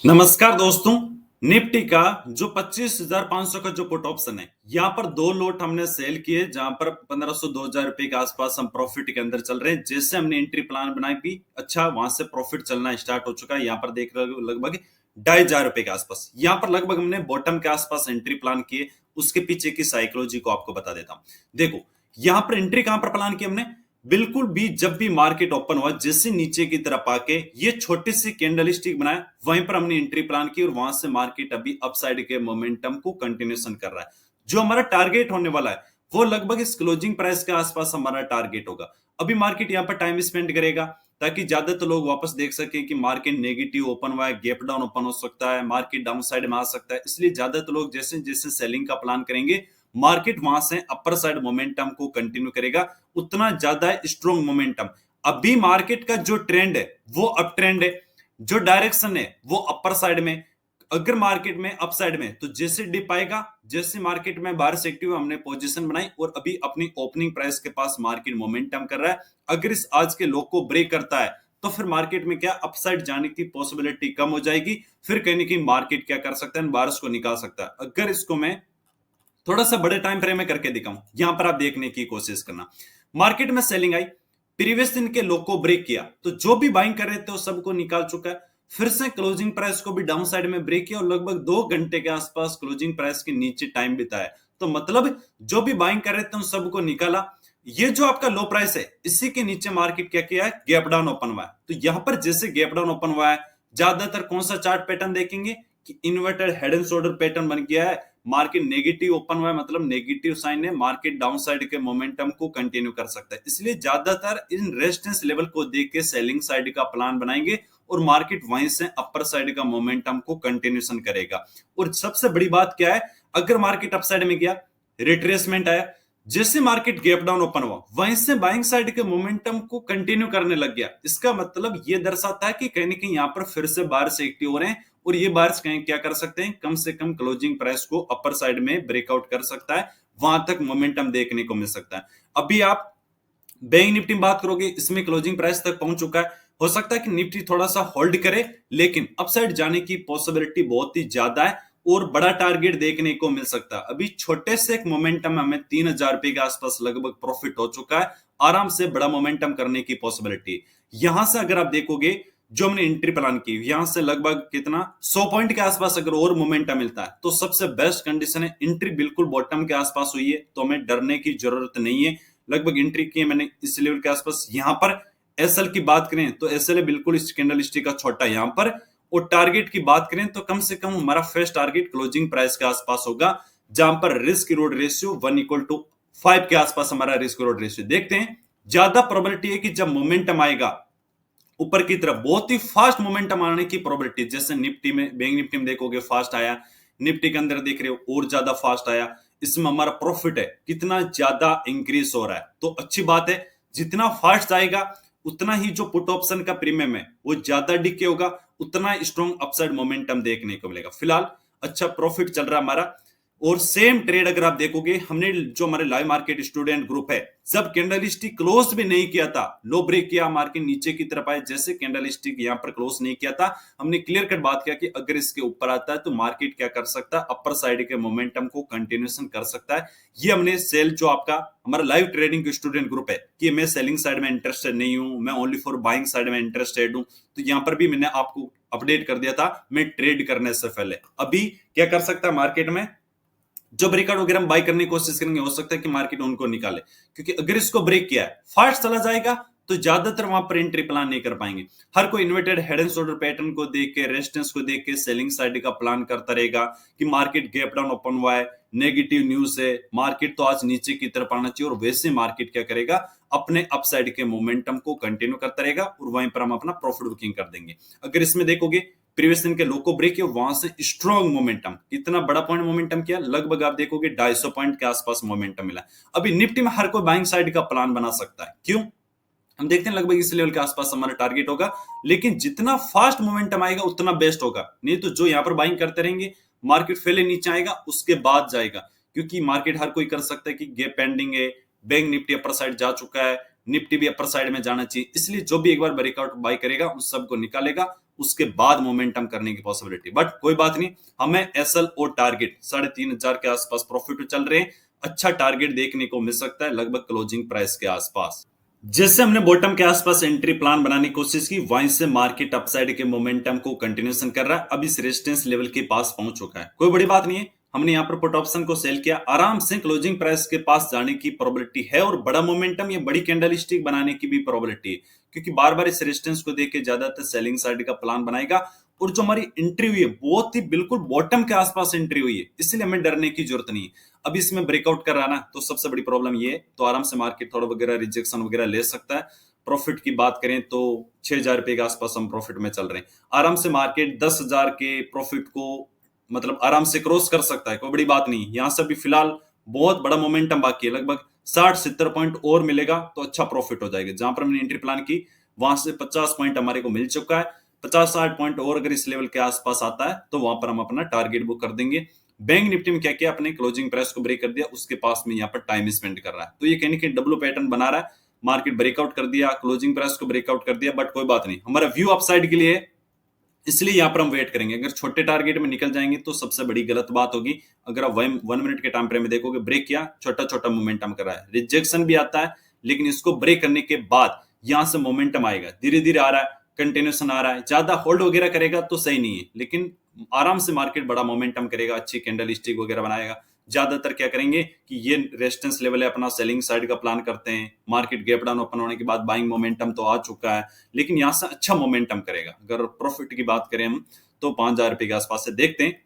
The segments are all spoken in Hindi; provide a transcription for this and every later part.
नमस्कार दोस्तों। निफ्टी का जो 25,500 का जो पुट ऑप्शन है, यहाँ पर दो लोट हमने सेल किए, जहां पर 1500 2000 रुपए के आसपास हम प्रॉफिट के अंदर चल रहे हैं। जैसे हमने एंट्री प्लान बनाई भी अच्छा, वहां से प्रॉफिट चलना स्टार्ट हो चुका है। यहाँ पर देख रहे हो लगभग 2500 रुपए के आसपास। यहाँ पर लगभग हमने बॉटम के आसपास एंट्री प्लान किए। उसके पीछे की साइकोलॉजी को आपको बता देता हूँ। देखो, यहाँ पर एंट्री कहां पर प्लान की हमने, बिल्कुल भी जब भी मार्केट ओपन हुआ, जैसे नीचे की तरफ आके ये छोटी सी कैंडल स्टिक बनाया, वहीं पर हमने एंट्री प्लान की और वहां से मार्केट अभी अपसाइड के मोमेंटम को कंटिन्यूएशन कर रहा है। जो हमारा टारगेट होने वाला है वो लगभग इस क्लोजिंग प्राइस के आसपास हमारा टारगेट होगा। अभी मार्केट यहाँ पर टाइम स्पेंड करेगा ताकि ज्यादातर लोग वापस देख सके कि मार्केट नेगेटिव ओपन हुआ है, गैप डाउन ओपन हो सकता है, मार्केट डाउन साइड में आ सकता है। इसलिए ज्यादातर लोग जैसे जैसे सेलिंग का प्लान करेंगे, मार्केट वहां से अपर साइड मोमेंटम को कंटिन्यू करेगा, उतना ज्यादा स्ट्रॉन्ग मोमेंटम। अभी मार्केट का जो ट्रेंड है वो अप ट्रेंड है, जो डायरेक्शन है वो अपर साइड में। अगर मार्केट में अप साइड में, तो जैसे डिप आएगा, जैसे मार्केट में बाहर से एक्टिव हमने पोजीशन बनाई और अभी अपनी ओपनिंग प्राइस के पास मार्केट मोमेंटम कर रहा है। अगर इस आज के लो को ब्रेक करता है तो फिर मार्केट में क्या अपसाइड जाने की पॉसिबिलिटी कम हो जाएगी। फिर कहीं ना कहीं मार्केट क्या कर सकता है, बारिश को निकाल सकता है। अगर इसको मैं थोड़ा सा बड़े टाइम फ्रेम में करके दिखाऊं, यहां पर आप देखने की कोशिश करना। मार्केट में सेलिंग आई, प्रीवियस दिन के लो को ब्रेक किया, तो जो भी बाइंग कर रहे थे वो सबको निकाल चुका है। फिर से क्लोजिंग प्राइस को भी डाउन साइड में ब्रेक किया और लगभग 2 घंटे के आसपास क्लोजिंग प्राइस के नीचे टाइम बिताया। तो मतलब जो भी बाइंग कर रहे थे उन सबको निकाला। ये जो आपका लो प्राइस है, इसी के नीचे मार्केट क्या किया है, गैप डाउन ओपन हुआ है। तो यहां पर जैसे गैप डाउन ओपन हुआ है, ज्यादातर कौन सा चार्ट पैटर्न देखेंगे कि inverted head and shoulder pattern बन गया है। मार्केट नेगेटिव ओपन हुआ है, मतलब नेगेटिव साइन है, मार्केट डाउन साइड के मोमेंटम को कंटिन्यू कर सकता है। इसलिए ज्यादातर इन रेजिस्टेंस लेवल को देख के सेलिंग साइड का प्लान बनाएंगे और मार्केट वहीं से अपर साइड का मोमेंटम को कंटिन्यूएशन करेगा। और सबसे बड़ी बात क्या है, अगर मार्केट अप साइड में गया, रिट्रेसमेंट आया, जैसे मार्केट गैप डाउन ओपन हुआ, वहीं से बाइंग साइड के मोमेंटम को कंटिन्यू करने लग गया। इसका मतलब ये दर्शाता है कि कहीं ना कहीं यहाँ पर फिर से बाहर से एक्टिव हो रहे हैं और ये बार्स कहीं क्या कर सकते हैं, कम से कम क्लोजिंग प्राइस को अपर साइड में ब्रेकआउट कर सकता है, वहां तक मोमेंटम देखने को मिल सकता है। अभी आप बैंक निफ्टी में बात करोगे, इसमें क्लोजिंग प्राइस तक पहुंच चुका है। हो सकता है कि निफ्टी थोड़ा सा होल्ड करे, लेकिन अपसाइड जाने की पॉसिबिलिटी बहुत ही ज्यादा है और बड़ा टारगेट देखने को मिल सकता है। अभी छोटे से एक मोमेंटम में हमें 3000 रुपए के आसपास लगभग प्रॉफिट हो चुका है। आराम से बड़ा मोमेंटम करने की पॉसिबिलिटी। यहां से अगर आप देखोगे, जो हमने एंट्री प्लान की, यहां से लगभग कितना 100 पॉइंट के आसपास अगर और मोमेंटम मिलता है तो सबसे बेस्ट कंडीशन है। एंट्री बिल्कुल बॉटम के आसपास हुई है तो हमें डरने की जरूरत नहीं है। लगभग एंट्री की है मैंने इस लेवल के आसपास। यहां पर एसएल की बात करें तो एसएल बिल्कुल इस कैंडल स्टिक का छोटा यहां पर। और टारगेट की बात करें तो कम से कम हमारा फर्स्ट टारगेट क्लोजिंग प्राइस के आसपास होगा, जहां पर रिस्क रिवॉर्ड रेशियो 1:5 के आसपास हमारा रिस्क रिवॉर्ड रेशियो। देखते हैं, ज्यादा प्रोबेबिलिटी है कि जब मोमेंटम आएगा ऊपर की तरफ, बहुत ही फास्ट मोमेंटम आने की प्रोबेबिलिटी। जैसे निफ्टी में, बैंक निफ्टी में देखोगे फास्ट आया, निफ्टी के अंदर देख रहे हो और ज्यादा फास्ट आया। इसमें हमारा प्रॉफिट है कितना ज्यादा इंक्रीज हो रहा है, तो अच्छी बात है। जितना फास्ट आएगा उतना ही जो पुट ऑप्शन का प्रीमियम है वो ज्यादा डिके होगा, उतना स्ट्रॉन्ग अपसाइड मोमेंटम देखने को मिलेगा। फिलहाल अच्छा प्रॉफिट चल रहा है हमारा। और सेम ट्रेड अगर आप देखोगे, हमने जो हमारे लाइव मार्केट स्टूडेंट ग्रुप है, जब कैंडल स्टिक क्लोज भी नहीं किया था, लो ब्रेक किया, मार्केट नीचे की तरफ आए, जैसे कैंडल स्टिक यहां पर क्लोज नहीं किया था, हमने क्लियर कट बात किया कि अगर इसके ऊपर आता है तो मार्केट क्या कर सकता है, अपर साइड के मोमेंटम को कंटिन्यूएशन कर सकता है। ये हमने सेल, जो आपका हमारा लाइव ट्रेडिंग स्टूडेंट ग्रुप है, कि मैं सेलिंग साइड में इंटरेस्टेड नहीं हूं, मैं ओनली फॉर बाइंग साइड में इंटरेस्टेड हूं, तो यहां पर भी मैंने आपको अपडेट कर दिया था मैं ट्रेड करने से पहले। अभी क्या कर सकता है मार्केट में, जो ब्रेकआउट वगैरह हम बाय करने की कोशिश करेंगे, हो सकता है कि मार्केट उनको निकाले, क्योंकि अगर इसको ब्रेक किया है, फास्ट चला जाएगा, तो ज्यादातर वहां पर एंट्री प्लान नहीं कर पाएंगे। हर कोई inverted head and shoulder pattern को देख के, रेजिस्टेंस को देख के सेलिंग साइड का प्लान करता रहेगा कि मार्केट गैप डाउन ओपन हुआ है, नेगेटिव न्यूज है, मार्केट तो आज नीचे की तरफ आना चाहिए, और वैसे मार्केट क्या करेगा, अपने अपसाइड के मोमेंटम को कंटिन्यू करता रहेगा और वहीं पर हम अपना प्रॉफिट बुकिंग कर देंगे। अगर इसमें देखोगे, प्रीवियस दिन के लो को ब्रेक किया, वहां से स्ट्रॉन्ग मोमेंटम, कितना बड़ा पॉइंट मोमेंटम किया, लगभग आप देखोगे 250 पॉइंट के आसपास मोमेंटम मिला। अभी निफ्टी में हर कोई बाइंग साइड का प्लान बना सकता है, क्यों, हम देखते हैं लगभग इस लेवल के आसपास हमारा टारगेट होगा। लेकिन जितना फास्ट मोमेंटम आएगा उतना बेस्ट होगा, नहीं तो जो यहां पर बाइंग करते रहेंगे, मार्केट पहले नीचे आएगा उसके बाद जाएगा, क्योंकि मार्केट हर कोई कर सकता है कि गैप पेंडिंग है, बैंक निफ्टी अपर साइड जा चुका है, निफ्टी भी अपर साइड में जाना चाहिए। इसलिए जो भी एक बार ब्रेकआउट बाय करेगा उन सबको निकालेगा उसके बाद मोमेंटम करने की पॉसिबिलिटी, बट कोई बात नहीं, हमें एसएल और टारगेट 3,500 के आसपास प्रॉफिट चल रहे हैं, अच्छा टारगेट देखने को मिल सकता है लगभग क्लोजिंग प्राइस के आसपास। जैसे हमने बॉटम के आसपास एंट्री प्लान बनाने की कोशिश की, वहीं से मार्केट अपसाइड के मोमेंटम को कंटिन्यूएशन कर रहा है, अब इस रेजिस्टेंस लेवल के पास पहुंच चुका है, कोई बड़ी बात नहीं है। हमने यहाँ पर पुट ऑप्शन को सेल किया, आराम से क्लोजिंग प्राइस के पास जाने की प्रोबेबिलिटी है और बड़ा मोमेंटम या बड़ी कैंडल स्टिक बनाने की भी प्रोबेबिलिटी है, क्योंकि बार बार इस रेजिस्टेंस को देख के ज्यादातर सेलिंग साइड का प्लान बनाएगा। और जो हमारी एंट्री हुई है बहुत ही बिल्कुल बॉटम के आसपास एंट्री हुई है, इसलिए हमें डरने की जरूरत नहीं है। अब इसमें ब्रेकआउट कर रहा ना, तो सबसे बड़ी प्रॉब्लम ये है, तो आराम से मार्केट थोड़ा वगैरह रिजेक्शन वगैरह ले सकता है। प्रॉफिट की बात करें तो 6,000 रुपए के आसपास हम प्रॉफिट में चल रहे हैं, आराम से मार्केट 10,000 के प्रॉफिट को मतलब आराम से क्रॉस कर सकता है, कोई बड़ी बात नहीं। यहां से भी फिलहाल बहुत बड़ा मोमेंटम बाकी है, लगभग 60-70 पॉइंट और मिलेगा तो अच्छा प्रॉफिट हो जाएगा। जहां पर हमने एंट्री प्लान की वहां से 50 पॉइंट हमारे को मिल चुका है, 50-60 पॉइंट और अगर इस लेवल के आसपास आता है तो वहां पर हम अपना टारगेट बुक कर देंगे। बैंक निफ्टी में क्या किया, अपने क्लोजिंग प्राइस को ब्रेक कर दिया, उसके पास में यहाँ पर टाइम स्पेंड कर रहा है, तो ये कहीं ना कहीं डब्ल्यू पैटर्न बना रहा है। मार्केट ब्रेकआउट कर दिया, क्लोजिंग प्राइस को ब्रेकआउट कर दिया, बट कोई बात नहीं, हमारा व्यू अपसाइड के लिए है, इसलिए यहाँ पर हम वेट करेंगे। अगर छोटे टारगेट में निकल जाएंगे तो सबसे बड़ी गलत बात होगी। अगर आप 1 मिनट के टाइम फ्रेम में देखोगे, ब्रेक किया, छोटा छोटा मोमेंटम कर रहा है, रिजेक्शन भी आता है, लेकिन इसको ब्रेक करने के बाद यहां से मोमेंटम आएगा, धीरे धीरे आ रहा है, कंटिन्यूशन आ रहा है। ज्यादा होल्ड वगैरह करेगा तो सही नहीं है, लेकिन आराम से मार्केट बड़ा मोमेंटम करेगा, अच्छी कैंडल स्टिक वगैरह बनाएगा। ज्यादातर क्या करेंगे कि ये रेजिस्टेंस लेवल है, अपना सेलिंग साइड का प्लान करते हैं, मार्केट गैप डाउन ओपन होने के बाद बाइंग मोमेंटम तो आ चुका है, लेकिन यहां से अच्छा मोमेंटम करेगा। अगर प्रॉफिट की बात करें हम तो 5,000 रुपए के आसपास से देखते हैं।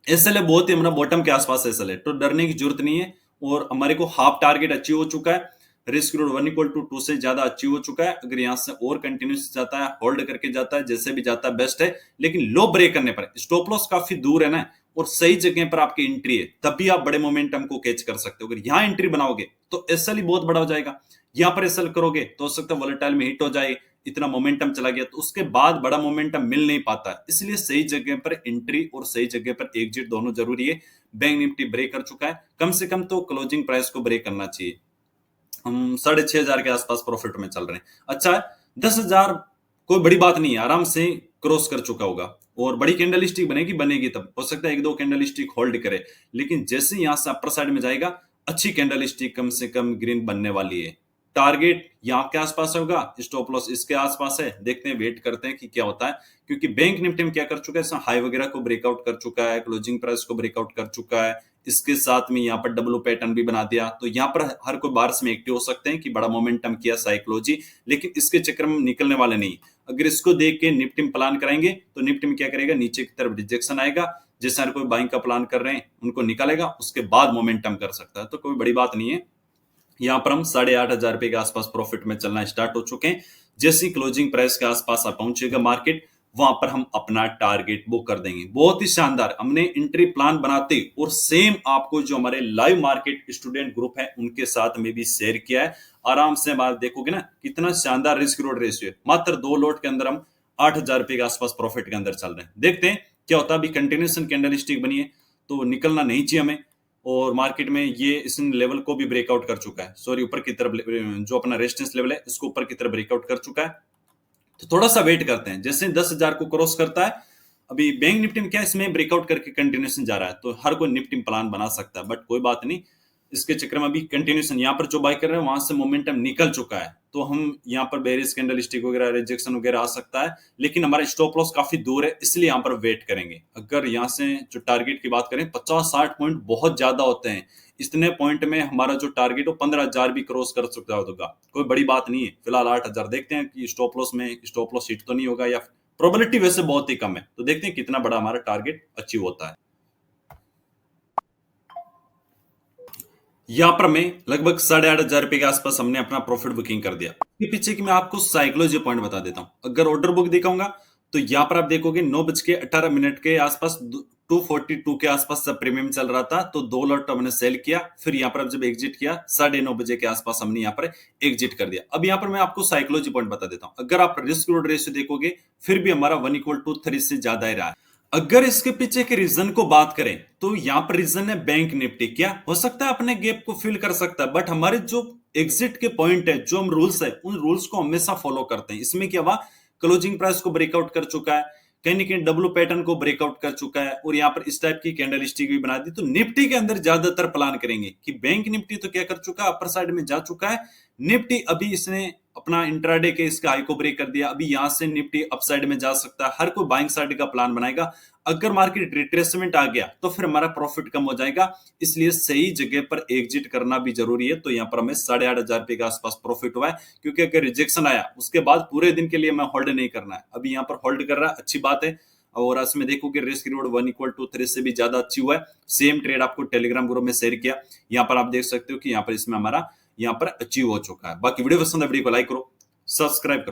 एसएल है बहुत ही हमारा बॉटम के आसपास एसएल है, तो डरने की जरूरत नहीं है। और हमारे को हाफ टारगेट अचीव हो चुका है, रिस्क रिवॉर्ड 1 = 2 से ज्यादा अचीव हो चुका है। अगर यहां से और कंटिन्यूस जाता है, होल्ड करके जाता है, जैसे भी जाता है बेस्ट है, लेकिन लो ब्रेक करने पर स्टॉप लॉस काफी दूर है ना, और सही जगह पर आपकी एंट्री है, तभी आप बड़े मोमेंटम को कैच कर सकते हो। अगर यहां एंट्री बनाओगे तो एसएल ही बहुत बड़ा हो जाएगा, यहां पर एसएल करोगे तो हो सकता है वोलेटाइल में हिट हो जाए, इतना मोमेंटम चला गया तो उसके बाद बड़ा मोमेंटम मिल नहीं पाता है। इसलिए सही जगह पर एंट्री और सही जगह पर एग्जिट दोनों जरूरी है। बैंक निफ्टी ब्रेक कर चुका है, कम से कम तो क्लोजिंग प्राइस को ब्रेक करना चाहिए। हम 6,500 के आसपास प्रॉफिट में चल रहे हैं, अच्छा है। 10,000 कोई बड़ी बात नहीं है, आराम से क्रॉस कर चुका होगा, और बड़ी कैंडल स्टिक बनेगी तब हो सकता है 1-2 कैंडल स्टिक होल्ड करे, लेकिन जैसे यहां से अपर साइड में जाएगा, अच्छी कैंडल स्टिक कम से कम ग्रीन बनने वाली है। टारगेट यहाँ के आसपास होगा, स्टॉप लॉस इसके आसपास है, देखते हैं, वेट करते हैं कि क्या होता है। क्योंकि बैंक निफ्टी में क्या कर चुका है, हाई वगैरह को ब्रेकआउट कर चुका है, क्लोजिंग प्राइस को ब्रेकआउट कर चुका है, इसके साथ में यहाँ पर डब्ल्यू पैटर्न भी बना दिया, तो यहाँ पर हर कोई बार्स में एक्टिव हो सकते हैं कि बड़ा मोमेंटम किया साइकोलॉजी, लेकिन इसके चक्कर में निकलने वाले नहीं। अगर इसको देख के निफ्टी में प्लान कराएंगे तो निफ्टी में क्या करेगा, नीचे की तरफ रिजेक्शन आएगा, जैसे हर कोई बाइंग का प्लान कर रहे हैं उनको निकालेगा, उसके बाद मोमेंटम कर सकता है, तो कोई बड़ी बात नहीं है। यहाँ पर हम 8,500 रुपए के आसपास प्रॉफिट में चलना स्टार्ट हो चुके हैं। जैसी क्लोजिंग प्राइस के आसपास आप पहुंचेगा मार्केट, वहां पर हम अपना टारगेट बुक कर देंगे। बहुत ही शानदार, हमने एंट्री प्लान बनाते और सेम आपको जो हमारे लाइव मार्केट स्टूडेंट ग्रुप है उनके साथ में भी शेयर किया है। आराम से बात देखोगे ना, कितना शानदार रिस्क रिवॉर्ड रेशियो है। मात्र 2 लॉट के अंदर हम 8,000 रुपए के आसपास प्रॉफिट के अंदर चल रहे हैं। देखते हैं क्या होता है। अभी कंटिन्यूएशन कैंडल स्टिक बनी है तो निकलना नहीं चाहिए हमें, और मार्केट में ये इस लेवल को भी ब्रेकआउट कर चुका है, सॉरी ऊपर की तरफ जो अपना रेजिस्टेंस लेवल है इसको ऊपर की तरफ ब्रेकआउट कर चुका है। तो थोड़ा सा वेट करते हैं, जैसे 10,000 को क्रॉस करता है। अभी बैंक निफ्टी में क्या इसमें ब्रेकआउट करके कंटिन्यूएशन जा रहा है, तो हर कोई निफ्टी में प्लान बना सकता है, बट कोई बात नहीं, इसके चक्कर में अभी कंटिन्यूएशन यहाँ पर जो बाय कर रहे हैं वहां से मोमेंटम निकल चुका है, तो हम यहाँ पर बेरिश कैंडल स्टिक वगैरह रिजेक्शन वगैरह आ सकता है, लेकिन हमारा स्टॉप लॉस काफी दूर है, इसलिए यहाँ पर वेट करेंगे। अगर यहाँ से जो टारगेट की बात करें 50-60 पॉइंट बहुत ज्यादा होते हैं, इतने पॉइंट में हमारा जो टारगेट हो 15,000 भी क्रॉस कर सकता होगा, कोई बड़ी बात नहीं है। फिलहाल 8,000 देखते हैं कि स्टॉप लॉस में स्टॉप लॉस हिट तो नहीं होगा, या प्रोबेबिलिटी वैसे बहुत ही कम है, तो देखते हैं कितना बड़ा हमारा टारगेट अचीव होता है। यहाँ पर मैं लगभग 8,500 रुपए के आसपास हमने अपना प्रॉफिट बुकिंग कर दिया। इसके पीछे की मैं आपको साइकोलॉजी पॉइंट बता देता हूं। अगर ऑर्डर बुक दिखाऊंगा तो यहाँ पर आप देखोगे 9:18 के आसपास 242 के आसपास सब प्रीमियम चल रहा था, तो 2 लॉट हमने सेल किया। फिर यहाँ पर अब जब एग्जिट किया 9:30 के आसपास हमने यहाँ पर एग्जिट कर दिया। अब यहाँ पर मैं आपको साइकोलॉजी पॉइंट बता देता हूँ। अगर आप रिस्क रिवॉर्ड रेशियो देखोगे फिर भी हमारा 1:3 से ज्यादा ही रहा है। अगर इसके पीछे के रीजन को बात करें तो यहाँ पर रीजन है बैंक निफ्टी। क्या हो सकता है अपने गैप को फिल कर सकता है, बट हमारे जो एग्जिट के पॉइंट है, जो हम रूल्स है, उन रूल्स को हमेशा फॉलो करते हैं। इसमें क्या हुआ, क्लोजिंग प्राइस को ब्रेकआउट कर चुका है, कहीं ना कहीं डब्ल्यू पैटर्न को ब्रेकआउट कर चुका है और यहाँ पर इस टाइप की कैंडल स्टिक भी बना दी। तो निफ्टी के अंदर ज्यादातर प्लान करेंगे कि बैंक निफ्टी तो क्या कर चुका है, अपर साइड में जा चुका है। निफ्टी अभी इसने अपना इंट्राडे के इसका हाई को ब्रेक कर दिया, अभी यहां से निफ्टी अपसाइड में जा सकता है। हर कोई बाइंग साइड का प्लान बनाएगा। अगर मार्केट रिट्रेसमेंट आ गया तो फिर हमारा प्रॉफिट कम हो जाएगा, इसलिए सही जगह पर एग्जिट करना भी जरूरी है। तो यहाँ पर हमें 8,500 रुपए के आसपास प्रॉफिट हुआ है, क्योंकि अगर रिजेक्शन आया उसके बाद पूरे दिन के लिए मैं होल्ड नहीं करना है। अभी यहाँ पर होल्ड कर रहा है, अच्छी बात है। और इसमें देखो कि रिस्क रिवॉर्ड 1 = 3 से भी ज्यादा अच्छी हुआ है। सेम ट्रेड आपको टेलीग्राम ग्रुप में शेयर किया, यहाँ पर आप देख सकते हो कि यहाँ पर इसमें हमारा यहाँ पर अचीव हो चुका है। बाकी वीडियो पसंद है, वीडियो को लाइक करो, सब्सक्राइब करो।